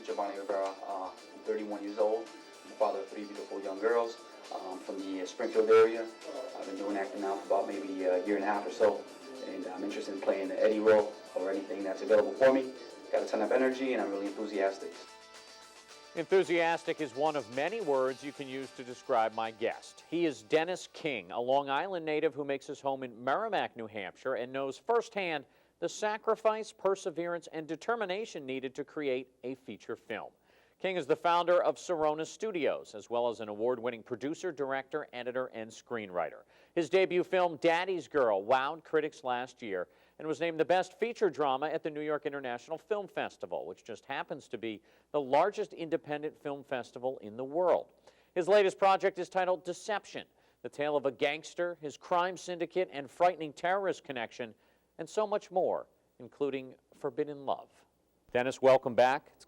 is Giovanni Rivera. I'm 31 years old. I'm the father of 3 beautiful young girls from the Springfield area. I've been doing acting now for about maybe a year and a half or so, and I'm interested in playing the Eddie role or anything that's available for me. Got a ton of energy, and I'm really enthusiastic. Enthusiastic is one of many words you can use to describe my guest. He is Dennis King, a Long Island native who makes his home in Merrimack, New Hampshire, and knows firsthand the sacrifice, perseverance, and determination needed to create a feature film. King is the founder of Sirona Studios, as well as an award-winning producer, director, editor, and screenwriter. His debut film, Daddy's Girl, wowed critics last year and was named the best feature drama at the New York International Film Festival, which just happens to be the largest independent film festival in the world. His latest project is titled Deception, the tale of a gangster, his crime syndicate, and frightening terrorist connection, and so much more, including forbidden love. Dennis, welcome back. It's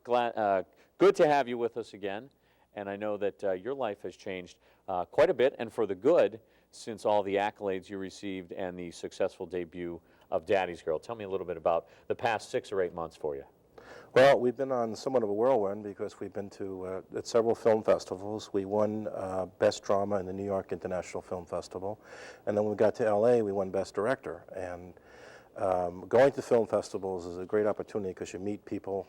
good to have you with us again, and I know that your life has changed quite a bit, and for the good, since all the accolades you received and the successful debut of Daddy's Girl. Tell me a little bit about the past 6 or 8 months for you. Well, we've been on somewhat of a whirlwind because we've been to at several film festivals. We won Best Drama in the New York International Film Festival, and then when we got to LA, we won Best Director. And going to film festivals is a great opportunity because you meet people,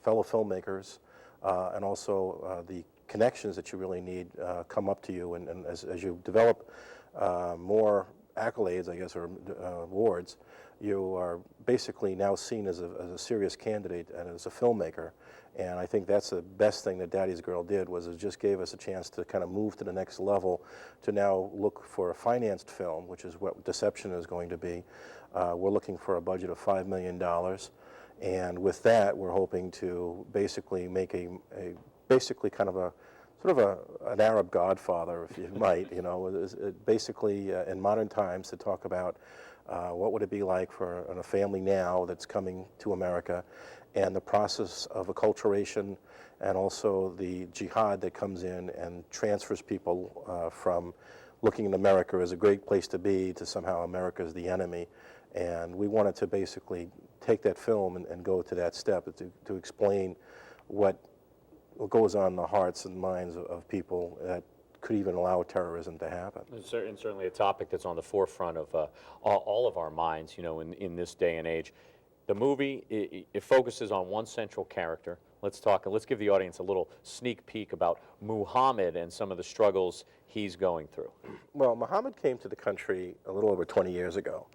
fellow filmmakers, and also the connections that you really need come up to you. And as you develop more accolades, I guess, or awards, you are basically now seen as a serious candidate and as a filmmaker. And I think that's the best thing that Daddy's Girl did, was it just gave us a chance to kind of move to the next level, to now look for a financed film, which is what Deception is going to be. We're looking for a budget of $5 million. And with that, we're hoping to basically make basically kind of an Arab Godfather, if you might, basically in modern times, to talk about what would it be like for a family now that's coming to America, and the process of acculturation, and also the jihad that comes in and transfers people from looking at America as a great place to be to somehow America is the enemy. And we wanted to basically take that film and go to that step to explain what goes on in the hearts and minds of people that could even allow terrorism to happen. It's certainly a topic that's on the forefront of all of our minds, in this day and age. The movie, it focuses on one central character. Let's give the audience a little sneak peek about Muhammad and some of the struggles he's going through. Well, Muhammad came to the country a little over 20 years ago.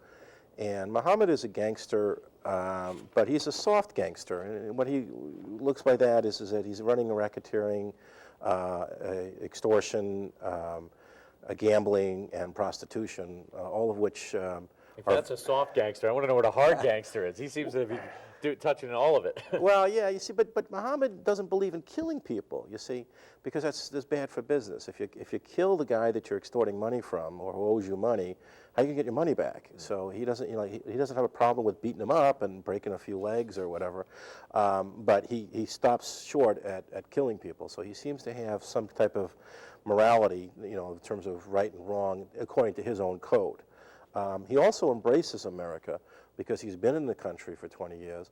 And Muhammad is a gangster, but he's a soft gangster. And what he looks by that is that he's running a racketeering, extortion, gambling, and prostitution, all of which if that's a soft gangster, I want to know what a hard gangster is. He seems to be touching all of it. Well, yeah, you see, but Muhammad doesn't believe in killing people, you see, because that's bad for business. If you kill the guy that you're extorting money from or who owes you money, how you can get your money back? So he doesn't, he doesn't have a problem with beating him up and breaking a few legs or whatever, but he stops short at killing people. So he seems to have some type of morality, in terms of right and wrong, according to his own code. He also embraces America because he's been in the country for 20 years.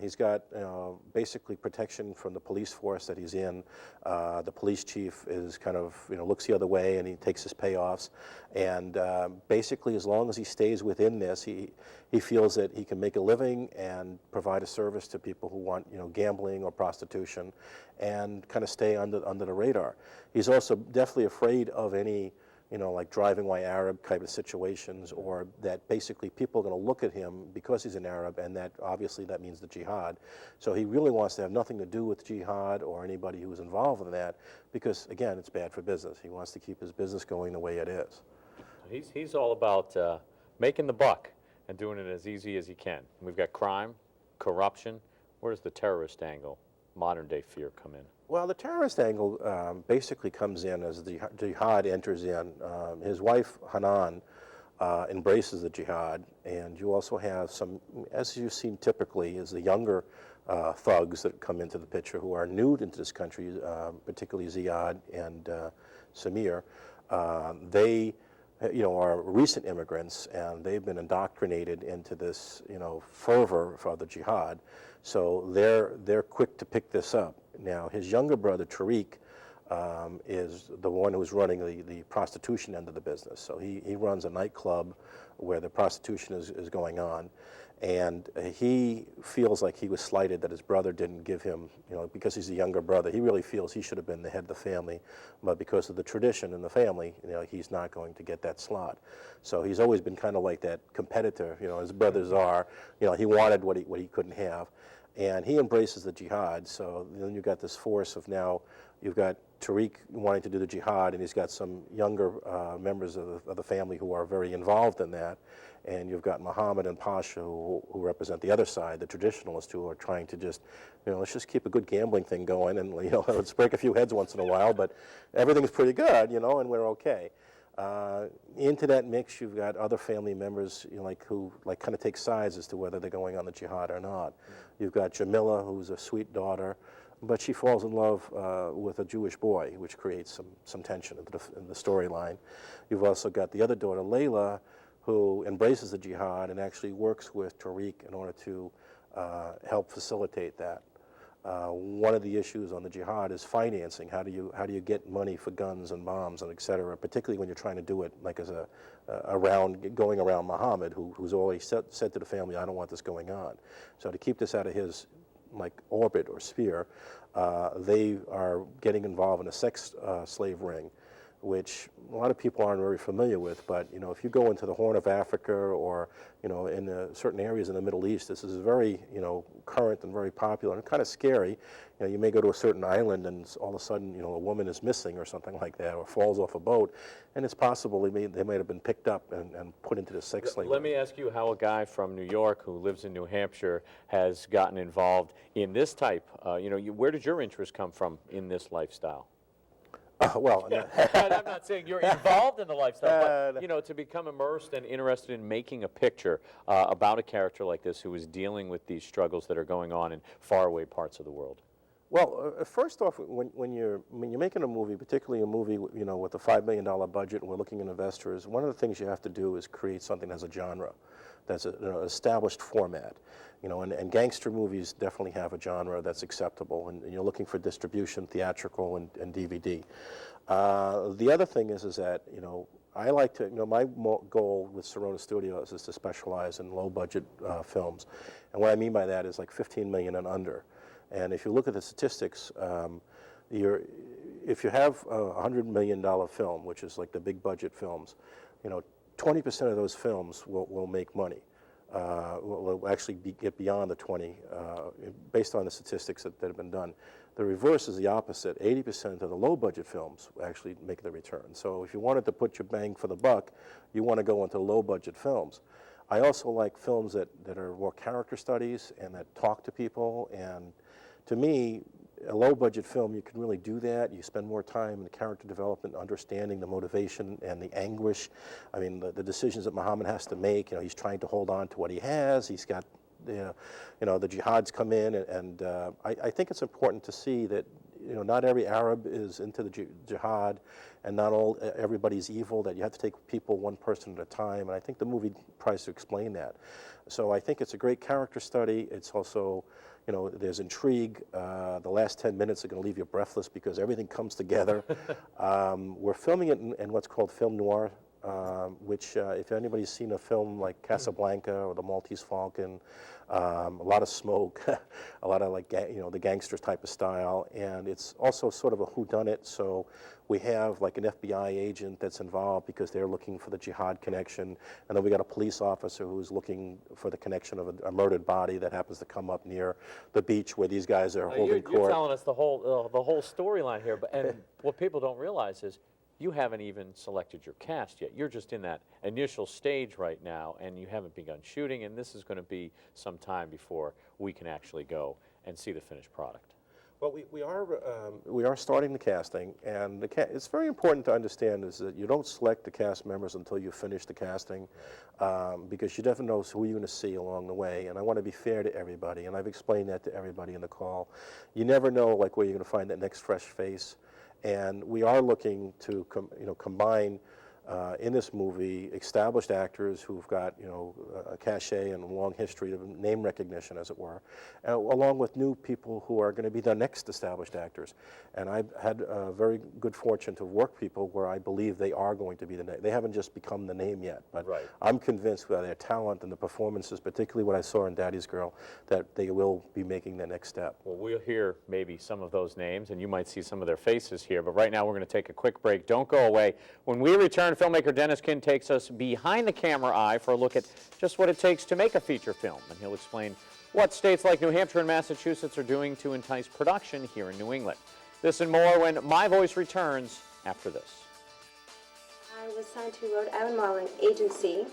He's got basically protection from the police force that he's in. The police chief is kind of, looks the other way, and he takes his payoffs. And basically, as long as he stays within this, he feels that he can make a living and provide a service to people who want, gambling or prostitution, and kind of stay under the radar. He's also definitely afraid of any like driving white Arab type of situations, or that basically people are going to look at him because he's an Arab, and that obviously that means the jihad. So he really wants to have nothing to do with jihad or anybody who's involved in that, because again, it's bad for business. He wants to keep his business going the way it is. He's all about making the buck and doing it as easy as he can. We've got crime, corruption. Where's the terrorist angle, modern day fear come in? Well, the terrorist angle basically comes in as the jihad enters in. His wife, Hanan, embraces the jihad, and you also have some, as you've seen typically, is the younger thugs that come into the picture who are new into this country, particularly Ziad and Samir. They are recent immigrants, and they've been indoctrinated into this, fervor for the jihad. So they're quick to pick this up. Now, his younger brother, Tariq, is the one who's running the prostitution end of the business. So he runs a nightclub where the prostitution is going on. And he feels like he was slighted that his brother didn't give him, because he's a younger brother, he really feels he should have been the head of the family. But because of the tradition in the family, he's not going to get that slot. So he's always been kind of like that competitor, his brothers are, he wanted what he couldn't have. And he embraces the jihad. So then you've got this force of now, you've got Tariq wanting to do the jihad, and he's got some younger members of the family who are very involved in that. And you've got Muhammad and Pasha who represent the other side, the traditionalists, who are trying to just, let's just keep a good gambling thing going, and let's break a few heads once in a while, but everything's pretty good, and we're okay. Into that mix, you've got other family members, who kind of take sides as to whether they're going on the jihad or not. You've got Jamila, who's a sweet daughter, but she falls in love with a Jewish boy, which creates some tension in the storyline. You've also got the other daughter, Layla, who embraces the jihad and actually works with Tariq in order to help facilitate that. One of the issues on the jihad is financing. How do you get money for guns and bombs and et cetera, particularly when you're trying to do it like as going around Muhammad, who's always said to the family, I don't want this going on. So to keep this out of his orbit or sphere, they are getting involved in a sex slave ring, which a lot of people aren't very familiar with. But if you go into the Horn of Africa or in certain areas in the Middle East, this is very current and very popular and kind of scary. You may go to a certain island and all of a sudden a woman is missing or something like that, or falls off a boat, and it's possible they might have been picked up and put into the sex slave. Let me ask you how a guy from New York who lives in New Hampshire has gotten involved in this type. Where did your interest come from in this lifestyle? Well, I'm not saying you're involved in the lifestyle, but to become immersed and interested in making a picture about a character like this who is dealing with these struggles that are going on in faraway parts of the world. Well, first off, when you're making a movie, particularly a movie with a $5 million budget, and we're looking at investors, one of the things you have to do is create something that's a genre, that's an established format. And gangster movies definitely have a genre that's acceptable, and you're looking for distribution, theatrical and DVD. The other thing is that, I like to, my goal with Sirona Studios is to specialize in low-budget films. And what I mean by that is like 15 million and under. And if you look at the statistics, if you have a $100 million film, which is like the big budget films, 20% of those films will make money. Will actually get beyond the 20, based on the statistics that have been done. The reverse is the opposite. 80% of the low-budget films actually make the return. So if you wanted to put your bang for the buck, you want to go into low-budget films. I also like films that are more character studies and that talk to people. And to me, a low-budget film, you can really do that. You spend more time in the character development, understanding the motivation and the anguish. I mean, the decisions that Muhammad has to make. He's trying to hold on to what he has. He's got, the jihads come in, and I think it's important to see that, not every Arab is into the jihad, and not everybody's evil. That you have to take people one person at a time. And I think the movie tries to explain that. So I think it's a great character study. It's also, there's intrigue. The last 10 minutes are going to leave you breathless because everything comes together. We're filming it in what's called film noir, which if anybody's seen a film like Casablanca or The Maltese Falcon, a lot of smoke, a lot of the gangsters type of style, and it's also sort of a whodunit. So we have like an FBI agent that's involved because they're looking for the jihad connection, and then we got a police officer who's looking for the connection of a murdered body that happens to come up near the beach where these guys are holding court. You're telling us the whole storyline here, and what people don't realize is you haven't even selected your cast yet. You're just in that initial stage right now, and you haven't begun shooting, and this is going to be some time before we can actually go and see the finished product. Well, we are starting the casting, and it's very important to understand is that you don't select the cast members until you finish the casting, because you never know who you're going to see along the way. And I want to be fair to everybody, and I've explained that to everybody in the call. You never know where you're going to find that next fresh face. And we are looking to combine in this movie, established actors who've got, you know, a cachet and a long history of name recognition, as it were, along with new people who are going to be the next established actors. And I've had a very good fortune to work people where I believe they are going to be the name. They haven't just become the name yet, but I'm convinced by their talent and the performances, particularly what I saw in Daddy's Girl, that they will be making the next step. Well, we'll hear maybe some of those names, and you might see some of their faces here, but right now we're going to take a quick break. Don't go away. When we return, filmmaker Dennis King takes us behind the camera eye for a look at just what it takes to make a feature film, and he'll explain what states like New Hampshire and Massachusetts are doing to entice production here in New England. This and more when My Voice returns after this. I was signed to Rhode Island Modeling Agency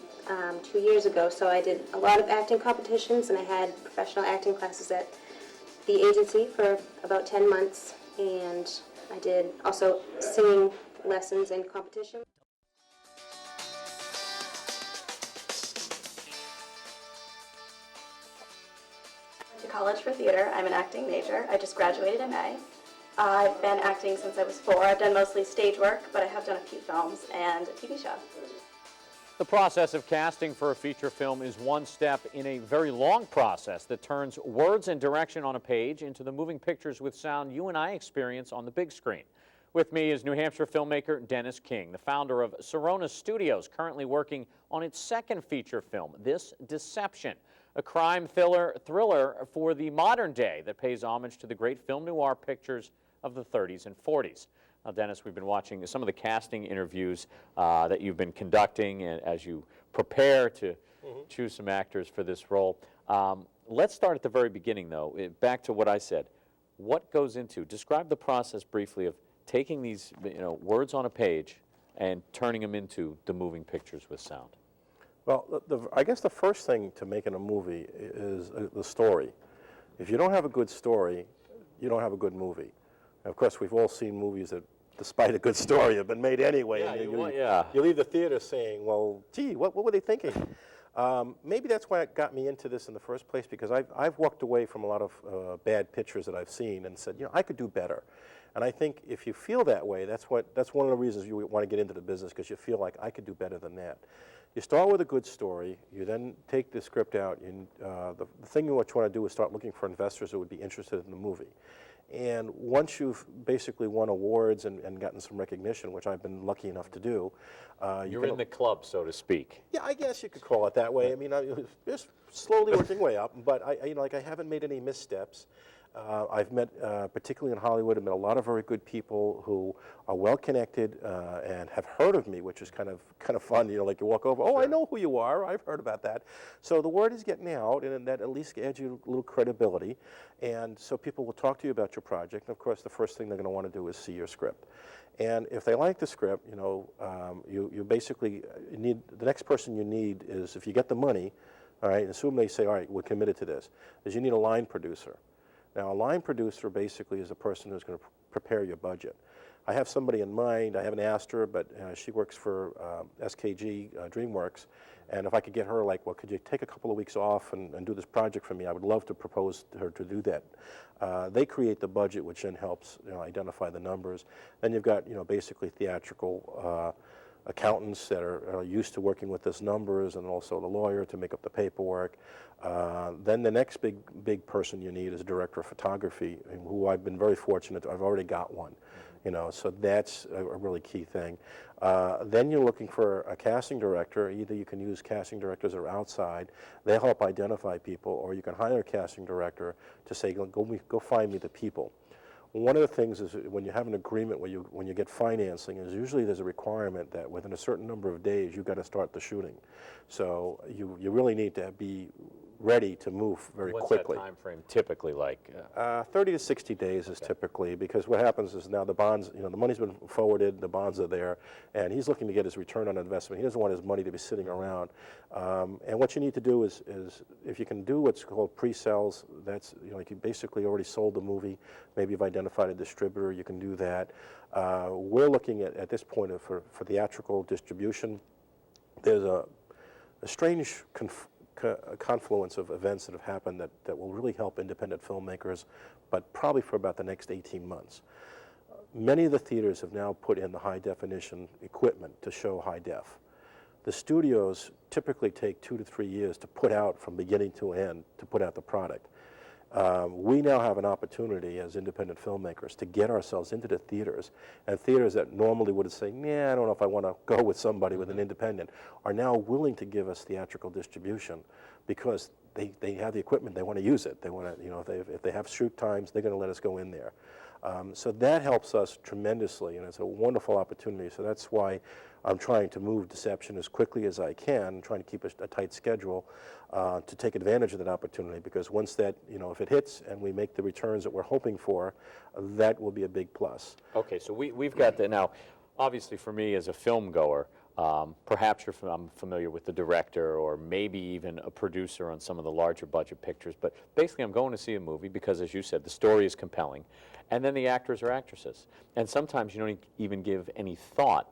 2 years ago, so I did a lot of acting competitions, and I had professional acting classes at the agency for about 10 months, and I did also singing lessons and competition. I went to college for theater. I'm an acting major. I just graduated in May. I've been acting since I was 4. I've done mostly stage work, but I have done a few films and a TV show. The process of casting for a feature film is one step in a very long process that turns words and direction on a page into the moving pictures with sound you and I experience on the big screen. With me is New Hampshire filmmaker Dennis King, the founder of Sirona Studios, currently working on its second feature film, This Deception, a crime thriller for the modern day that pays homage to the great film noir pictures of the 30s and 40s. Now, Dennis, we've been watching some of the casting interviews that you've been conducting as you prepare to choose some actors for this role. Let's start at the very beginning, though. Back to what I said. What goes into, describe the process briefly of taking these words on a page and turning them into the moving pictures with sound. Well, I guess the first thing to making a movie is the story. If you don't have a good story, you don't have a good movie. And of course, we've all seen movies that, despite a good story, have been made anyway. Yeah, you leave the theater saying, well, gee, what were they thinking? Maybe that's why it got me into this in the first place, because I've walked away from a lot of bad pictures that I've seen and said, I could do better. And I think if you feel that way, that's one of the reasons you want to get into the business, because you feel like I could do better than that. You start with a good story, you then take the script out, and the thing you want to do is start looking for investors who would be interested in the movie. And once you've basically won awards and gotten some recognition, which I've been lucky enough to do. You're in the club, so to speak. Yeah, I guess you could call it that way. I mean, I'm just slowly working way up, but I haven't made any missteps. I've met, particularly in Hollywood, I've met a lot of very good people who are well connected and have heard of me, which is kind of fun. Like you walk over, oh, I know who you are. I've heard about that. So the word is getting out, and that at least adds you a little credibility. And so people will talk to you about your project. And of course, the first thing they're going to want to do is see your script. And if they like the script, you basically need, the next person you need is, if you get the money, all right, assume they say, all right, we're committed to this, is you need a line producer. Now, a line producer basically is a person who's going to prepare your budget. I have somebody in mind. I haven't asked her, but she works for SKG DreamWorks, and if I could get her, like, well, could you take a couple of weeks off and do this project for me? I would love to propose to her to do that. They create the budget, which then helps identify the numbers. Then you've got basically theatrical accountants that are used to working with those numbers, and also the lawyer to make up the paperwork. Then the next big person you need is a director of photography, who I've been very fortunate. I've already got one, so that's a really key thing. Then you're looking for a casting director. Either you can use casting directors that are outside. They help identify people, or you can hire a casting director to say, go find me the people. One of the things is when you have an agreement, when you get financing, is usually there's a requirement that within a certain number of days you've got to start the shooting. So you really need to be ready to move very quickly. What's that time frame typically like? 30 to 60 days is typically, because what happens is now the bonds, the money's been forwarded, the bonds are there, and he's looking to get his return on investment. He doesn't want his money to be sitting around. And what you need to do is if you can do what's called pre-sales, that's like you basically already sold the movie, maybe you've identified a distributor, you can do that. We're looking at this point for theatrical distribution. There's a strange confluence of events that have happened that will really help independent filmmakers, but probably for about the next 18 months. many of the theaters have now put in the high definition equipment to show high def. The studios typically take 2 to 3 years to put out from beginning to end, to put out the product. We now have an opportunity as independent filmmakers to get ourselves into the theaters, and theaters that normally would say, nah, I don't know if I want to go with somebody with an independent, are now willing to give us theatrical distribution because they have the equipment, they want to use it. They want to, you know, if they have shoot times, they're going to let us go in there. So that helps us tremendously, and it's a wonderful opportunity. So that's why I'm trying to move Deception as quickly as I can, trying to keep a tight schedule to take advantage of that opportunity, because once that, you know, if it hits and we make the returns that we're hoping for, that will be a big plus. Okay, so we've got that now. Obviously, for me as a film goer, perhaps I'm familiar with the director or maybe even a producer on some of the larger budget pictures, but basically I'm going to see a movie because, as you said, the story is compelling, and then the actors or actresses. And sometimes you don't even give any thought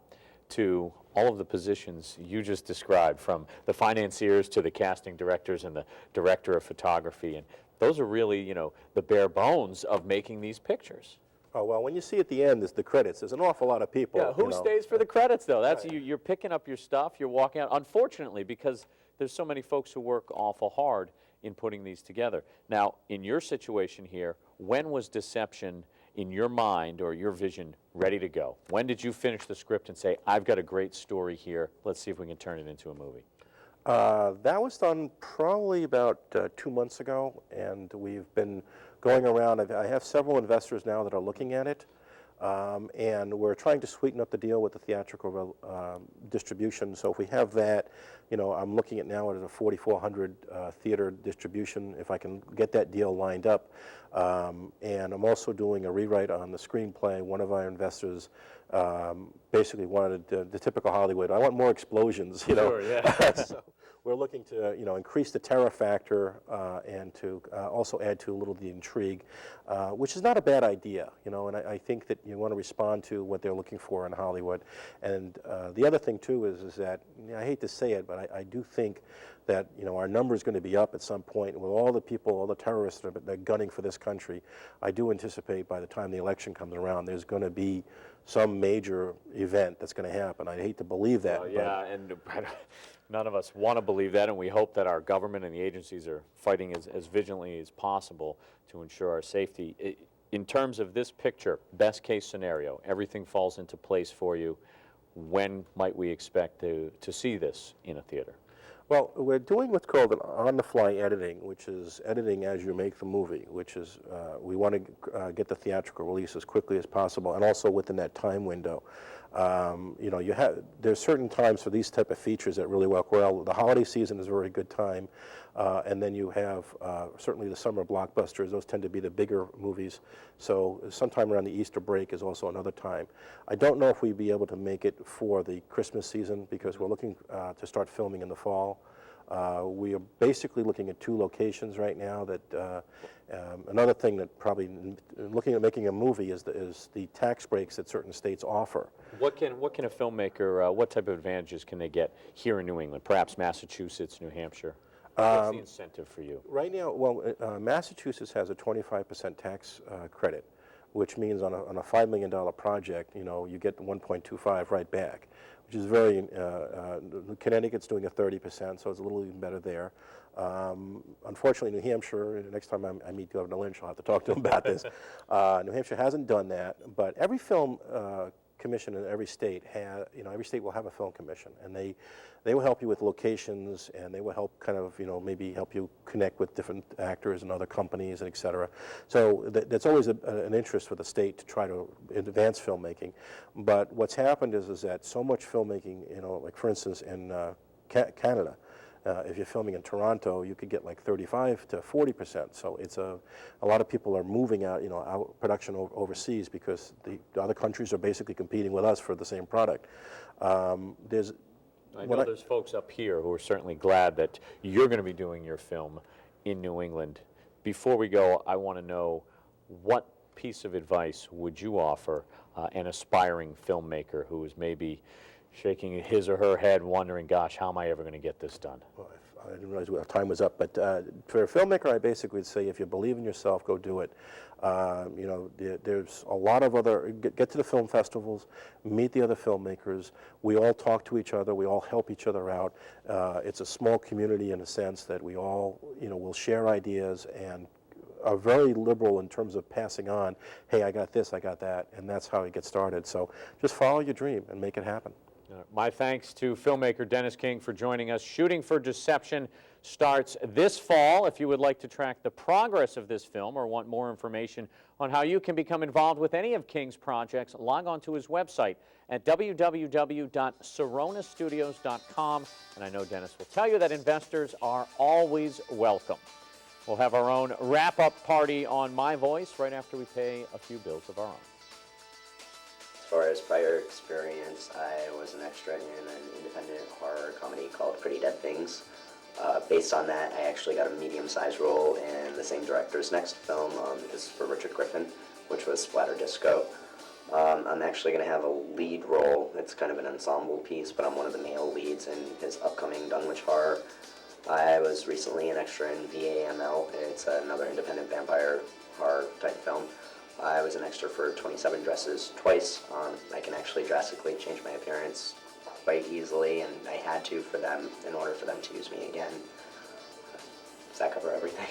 to all of the positions you just described, from the financiers to the casting directors and the director of photography, and those are really, you know, the bare bones of making these pictures. Oh, well, when you see at the end, there's the credits. There's an awful lot of people. Yeah, who you know. stays for the credits, though? That's Right. you're picking up your stuff, you're walking out. Unfortunately, because there's so many folks who work awful hard in putting these together. Now, in your situation here, when was Deception, in your mind or your vision, ready to go? When did you finish the script and say, I've got a great story here, let's see if we can turn it into a movie? That was done probably about 2 months ago, and we've been going around. I have several investors now that are looking at it, and we're trying to sweeten up the deal with the theatrical distribution. So if we have that, you know, I'm looking at now at a 4,400 theater distribution, if I can get that deal lined up. And I'm also doing a rewrite on the screenplay. One of our investors basically wanted the typical Hollywood. I want more explosions, you know. Sure, yeah. So we're looking to, you know, increase the terror factor and to also add to a little of the intrigue, which is not a bad idea, you know. And I think that you want to respond to what they're looking for in Hollywood. And the other thing too is that, you know, I hate to say it, but I do think that, you know, our number is going to be up at some point with all the people, all the terrorists that are gunning for this country. I do anticipate by the time the election comes around, there's going to be some major event that's going to happen. I hate to believe that. Well, yeah, and none of us want to believe that, and we hope that our government and the agencies are fighting as vigilantly as possible to ensure our safety. In terms of this picture, best case scenario, everything falls into place for you. When might we expect to see this in a theater? Well, we're doing what's called an on-the-fly editing, which is editing as you make the movie, which is we want to get the theatrical release as quickly as possible, and also within that time window. You know, there's certain times for these type of features that really work well. The holiday season is a very good time, and then you have certainly the summer blockbusters. Those tend to be the bigger movies. So sometime around the Easter break is also another time. I don't know if we'd be able to make it for the Christmas season because we're looking to start filming in the fall. We are basically looking at 2 locations right now. That another thing that probably looking at making a movie is the tax breaks that certain states offer. What can a filmmaker, what type of advantages can they get here in New England, perhaps Massachusetts, New Hampshire? What's the incentive for you? Right now, well, Massachusetts has a 25% tax credit, which means on a $5 million project, you know, you get 1.25 right back, which is very, Connecticut's doing a 30%, so it's a little even better there. Unfortunately, New Hampshire, next time I meet Governor Lynch, I'll have to talk to him about this. New Hampshire hasn't done that, but every film commission in every state every state will have a film commission, and they will help you with locations, and they will help kind of, you know, maybe help you connect with different actors and other companies, and et cetera. So that's always an interest for the state to try to advance filmmaking. But what's happened is that so much filmmaking, you know, like for instance in Canada, if you're filming in Toronto, you could get like 35 to 40%. So it's a lot of people are moving out, you know, out production overseas because the other countries are basically competing with us for the same product. I know there's folks up here who are certainly glad that you're going to be doing your film in New England. Before we go, I want to know, what piece of advice would you offer an aspiring filmmaker who is maybe shaking his or her head wondering, gosh, how am I ever going to get this done? Well, I didn't realize our time was up, but for a filmmaker, I basically would say if you believe in yourself, go do it. You know, there's a lot of other, get to the film festivals, meet the other filmmakers. We all talk to each other, we all help each other out. It's a small community in a sense that we all, you know, will share ideas and are very liberal in terms of passing on, hey, I got this, I got that, and that's how it gets started. So just follow your dream and make it happen. My thanks to filmmaker Dennis King for joining us. Shooting for Deception starts this fall. If you would like to track the progress of this film or want more information on how you can become involved with any of King's projects, log on to his website at www.sironastudios.com. And I know Dennis will tell you that investors are always welcome. We'll have our own wrap-up party on My Voice right after we pay a few bills of our own. As far as prior experience, I was an extra in an independent horror comedy called Pretty Dead Things. Based on that, I actually got a medium-sized role in the same director's next film. This is for Richard Griffin, which was Splatter Disco. I'm actually going to have a lead role. It's kind of an ensemble piece, but I'm one of the male leads in his upcoming Dunwich Horror. I was recently an extra in VAML. It's another independent vampire horror type film. I was an extra for 27 Dresses twice. I can actually drastically change my appearance quite easily, and I had to for them in order for them to use me again. Does that cover everything?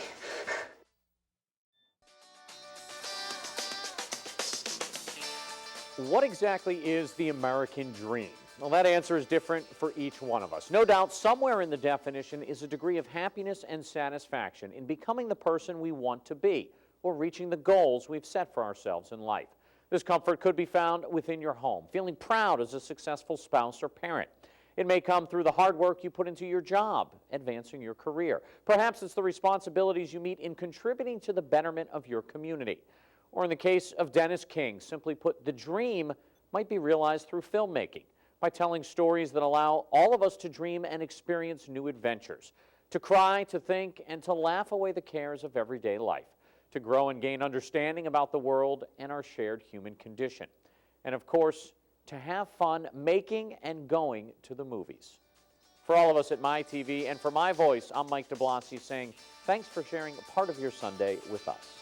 What exactly is the American dream? Well, that answer is different for each one of us. No doubt somewhere in the definition is a degree of happiness and satisfaction in becoming the person we want to be or reaching the goals we've set for ourselves in life. This comfort could be found within your home, feeling proud as a successful spouse or parent. It may come through the hard work you put into your job, advancing your career. Perhaps it's the responsibilities you meet in contributing to the betterment of your community. Or in the case of Dennis King, simply put, the dream might be realized through filmmaking, by telling stories that allow all of us to dream and experience new adventures, to cry, to think, and to laugh away the cares of everyday life, to grow and gain understanding about the world and our shared human condition. And of course, to have fun making and going to the movies. For all of us at MyTV and for My Voice, I'm Mike de Blasi saying thanks for sharing a part of your Sunday with us.